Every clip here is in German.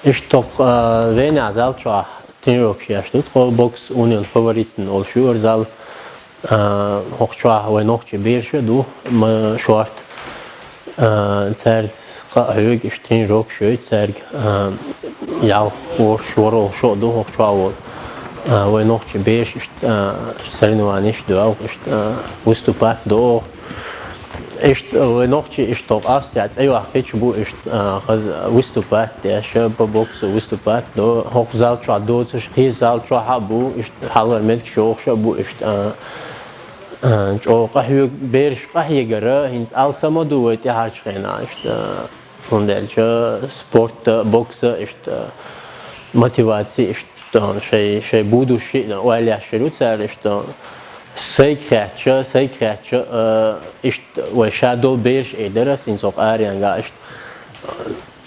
İşte Vene azal çoğu tinrok yaşlı boks union favoritin oluşuyor zal hochçoğu ve nokçı bir şey du şort Zerg hög ist tinrok şöyle zerg ya şor oluşu du hochçoğu ve nokçı bir işte serinuvaniş du işte выступать do Ist noch ist doch aus jetzt einfach fetch bu ist выступать der шаба бокс выступать до хокзал ча до шхизал ча хабу ist халар мел шох шабу ist чо qahyu berş qahyegara hins alsama du et harchena ist von der sport box ist motivatie ist dann şey budu şey weil ja şerutzer ist Seikreatje ist weil Shadow Bears ederas in so Arianga ist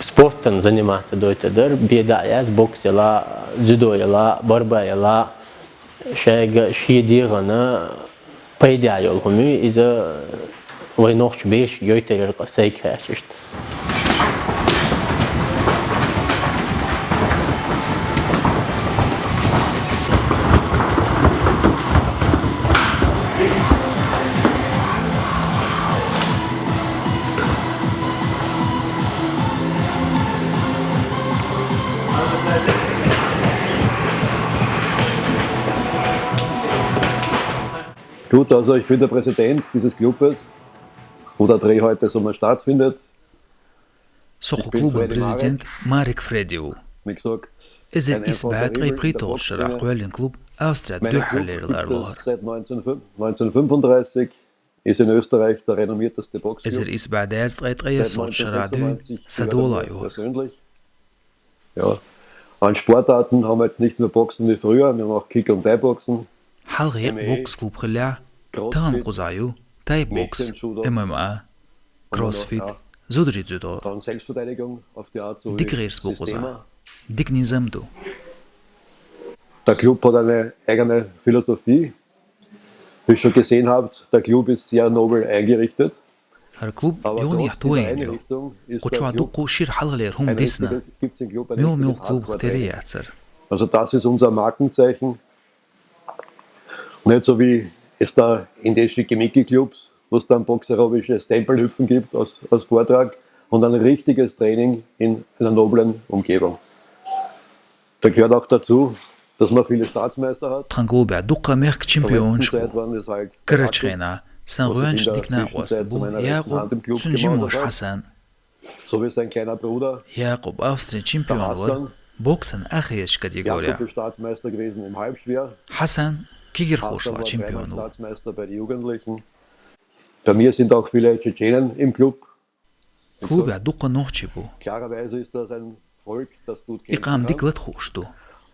sporten заниматься дойтедер бедаяз бокс яла judo яла борьба яла шега шидигана пайда yolhumu изе weil noch beş yöteler Seikreatje ist Gut, also ich bin der Präsident dieses Clubes, wo der Dreh heute Sommer stattfindet. Сохо клуба президент Марик Фредиу. Wie gesagt, إذا إثبات غيبريتو شرع قوالين كلوب أوسترا دو حلير الأرلوهر. seit 1935 ist in Österreich der renommierteste Boxclub. إذا إثبات داز غيبريتو صوت شرع دو سدولا يوهر. Ja, an Sportarten haben wir jetzt nicht nur Boxen wie früher, wir haben auch Kick- und Thai-Boxen. حلقة بوكس كلوب خلع تان قزايو تاي بوكس MMA كروسفيت زودري زودو Dann Selbstverteidigung auf die Art so ديك غير سبو قزا ديك نظام دو Der Club hat eine eigene Philosophie. Wie ihr schon gesehen habt, der Club ist sehr nobel eingerichtet. هر كلوب Aber يون trotz dieser يحتوين يو Einrichtung ist قوشوا der Club دوقو شير حلقة لير هم ein ديسنا richtiges, gibt's im Club ein ميو ميو richtiges كلوب Hardcore-Training. ختيري يعتر Also das ist unser Markenzeichen. Nicht so wie es da in den Schickimicki-Clubs, wo es dann boxerobisches Tempelhüpfen gibt als Vortrag und ein richtiges Training in einer noblen Umgebung. Da gehört auch dazu, dass man viele Staatsmeister hat. تخنقلو بعد دوقا ميرك In der تشمبيون letzten شبو Zeit waren es halt كرتشغينا سان was روانش ich in der ديكنا Zwischenzeit وست zu بو meiner rechten Hand ياقوب im Club تنجموش gemacht habe. حسن so wie sein kleiner Bruder ياقوب أوستري تشمبيون der ور Hassan, بوكسن أخيش كاتيجوريا Jakob ist Staatsmeister gewesen im Halbschwer. حسن كيجر Hassan خوشلا war dreimal تشمبيون Staatsmeister bei den Jugendlichen. Bei mir sind auch viele Tschetschenen im Club. كلوب بعد دوقا نوخشي بو Klarerweise ist das ein Volk, das gut إقام kämpfen ديك kann. لتخوشتو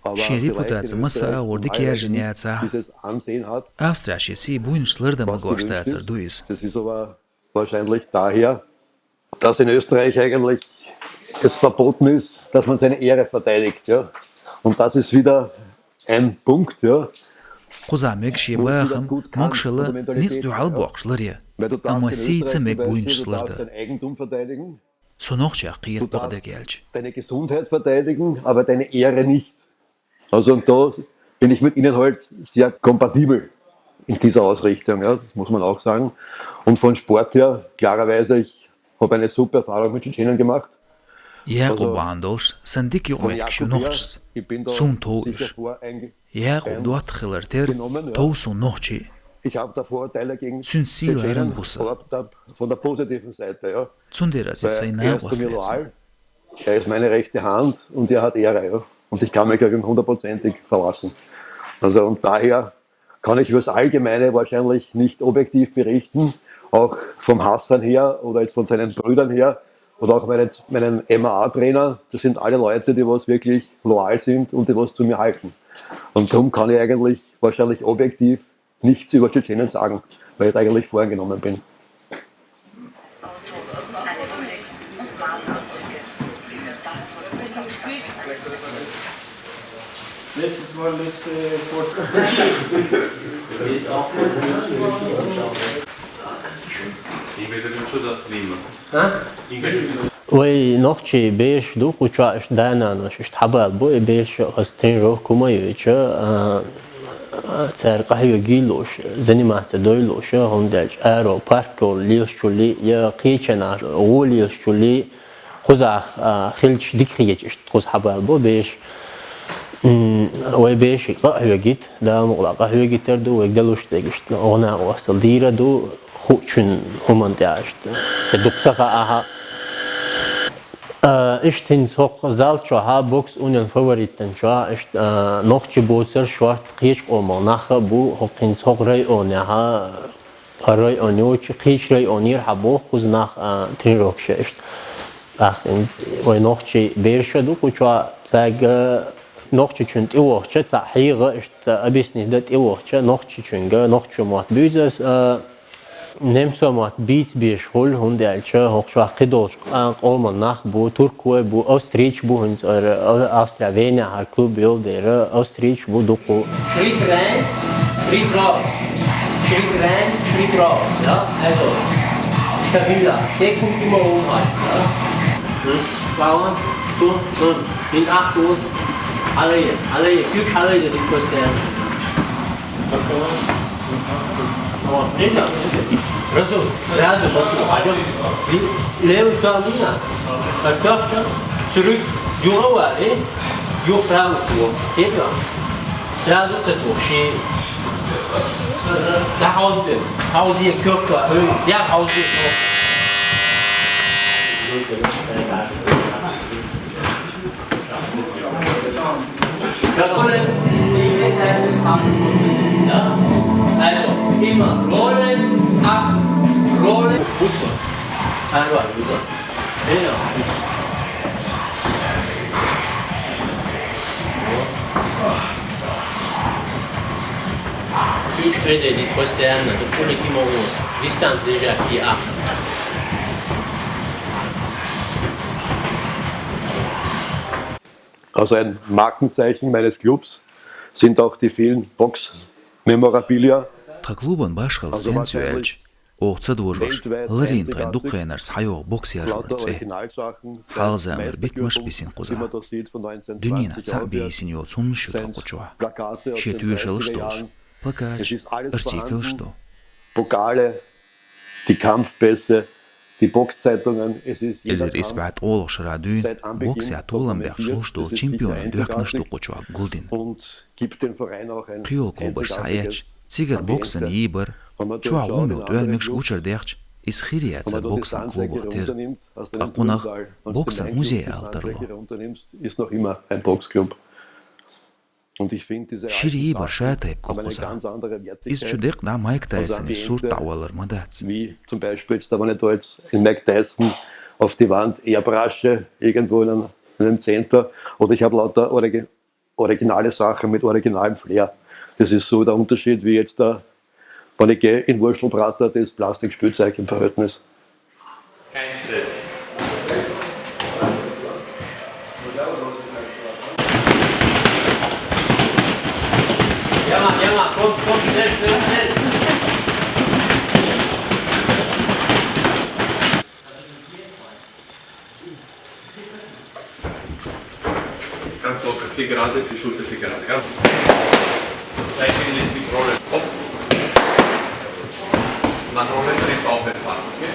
Aber شيري vielleicht بوتاتس in مسا Österreich وردك und يارجنيات Bayern ساعة dieses Ansehen hat, أوسترا شيسي بوينش سلردا was مقوش gewünscht تاتر ist. دويز Das ist aber wahrscheinlich daher, dass in Österreich eigentlich es verboten ist, dass man seine Ehre verteidigt. Ja? Und das ist wieder ein Punkt, ja? قوزا ميكشي باخم موكشلا نيس دو عالبوكش لريا Weil du darfst أما in سي Österreich zum تسمك Beispiel, بوينش du darfst سلردا dein Eigentum verteidigen, سونوخشي عقية du بغدا darfst جالج deine Gesundheit verteidigen, aber deine Ehre nicht. Also und da bin ich mit ihnen halt sehr kompatibel in dieser Ausrichtung, ja, das muss man auch sagen. Und von Sport her, klarerweise, ich habe eine super Erfahrung mit Tschetschenien gemacht. ياقوب عندوش سنديك Von يومك شو Jakob her, نوخش ich bin da سون sicher توش voreingenommen. ياقوب دوات خلرتير تو سون نوخشي Ich habe da Vorurteile gegen سون سيل هيرن Tschetschenen, بوسا aber von der positiven Seite. Ja. تسوندير أسي Weil سينا er ist zu mir واسنيتسن loyal, er ist meine rechte Hand und er hat Ehre. Ja. Und ich kann mich auf ihn hundertprozentig verlassen. Also und daher kann ich über das Allgemeine wahrscheinlich nicht objektiv berichten, auch vom Hassan her oder jetzt von seinen Brüdern her oder auch meinen MMA-Trainer. Das sind alle Leute, die was wirklich loyal sind und die was zu mir halten. Und darum kann ich eigentlich wahrscheinlich objektiv nichts über Tschetschenien sagen, weil ich da eigentlich voreingenommen bin. Letztes Mal, letzte Port. وي نوختي بيش دوق وشاش دانا نوش تحبال بو بيش خستين روح كوما يوچا تسار قهوة جيلوش زنيمات دويلوش هم دالج ارو باركو ليوش شولي يا قيچنا وليوش شولي قزاخ خلش ديكريج قز حبال بو بيش وي بيش قهوة جيت دا مغلا قهوة جيتر دو ويقدلوش تيجشت اغنا وصل ديرا دو خوچن همان داشت دبسخا اها ich tin soch zalcho ha box union favoriten cha ich noch chiboter short qich omo nach bu hoqin soch ray on ha ray on yo qich ray onir ha bo khuz nach tin roksh ist achtens weil noch chi bersha du cha sag noch chi chunt i woch cha hire ist abisni dat i woch cha noch chi chunga noch chumot büzes نمسومات بیت بیش هول هندالچه هوشواق دوش قوم نخ بو ترکیه بو استریچ بو هنز استرالیا هر کلوب بیل دیره استریچ بو دوکو. Schritt rein, Schritt raus. Schritt rein, Schritt raus. Ja, also stabiler. Der kommt immer halt. Ja. Bauen, in 8 Uhr. Alle, Glück alle die Kosten. Хорошо, сразу пойдем. Левую сторону, картошка, зurück, юрова, юг правую сторону. Это сразу цветуши. Nach Hause, Hause Körper, der Hause. Also immer rollen, ab, rollen, Fußball. Also, Fußball. Genau. Ich crede di queste anni, dopo l'ultimo distante déjà qui a. Also ein Markenzeichen meines Clubs sind auch die vielen Box-Memorabilia. Та клубын башқыл сен сүйелж, оғца дұржош, ларин прендуқенер сайоқ бокс яржуынце. Халзамыр битмаш бисин қоза. Дүнина цаби исин йо цун шутқа қочуа. Шетуе шылыш тош, плакач, артикл что. Pokale, die Kampfpässe, die Boxzeitungen, es ist jeder Kampf. Isbat олық шырадуин, бокс я толам бәқшу что чемпионы дөркнашты қочуа гулдин. Қиол клубыр саяч, Цигар боксан ибар, чуа умел дуэлмекш учардехч, из хириятса боксан клуба тер, акунах боксан музей алтарло. Шири ибар шатайб кохуза. Из чудек да Майк Тайсон и Сур Тауэлэр мадац. Wie zum Beispiel, jetzt, wenn ich da jetzt in Mike Tyson auf die Wand airbrushe, irgendwo in einem Center, oder ich habe lauter originale Sachen mit originalem Flair. Das ist so der Unterschied wie jetzt da, wenn ich gehe in Wurstelbrater, das Plastikspielzeug im Verhältnis. Kein Stress. Ja, komm, schnell. Ganz locker, viel gerade, viel Schulter, viel gerade. Ja? Gleich in die Rollen. Hopp. Nach Rollen direkt aufwärts an. Okay?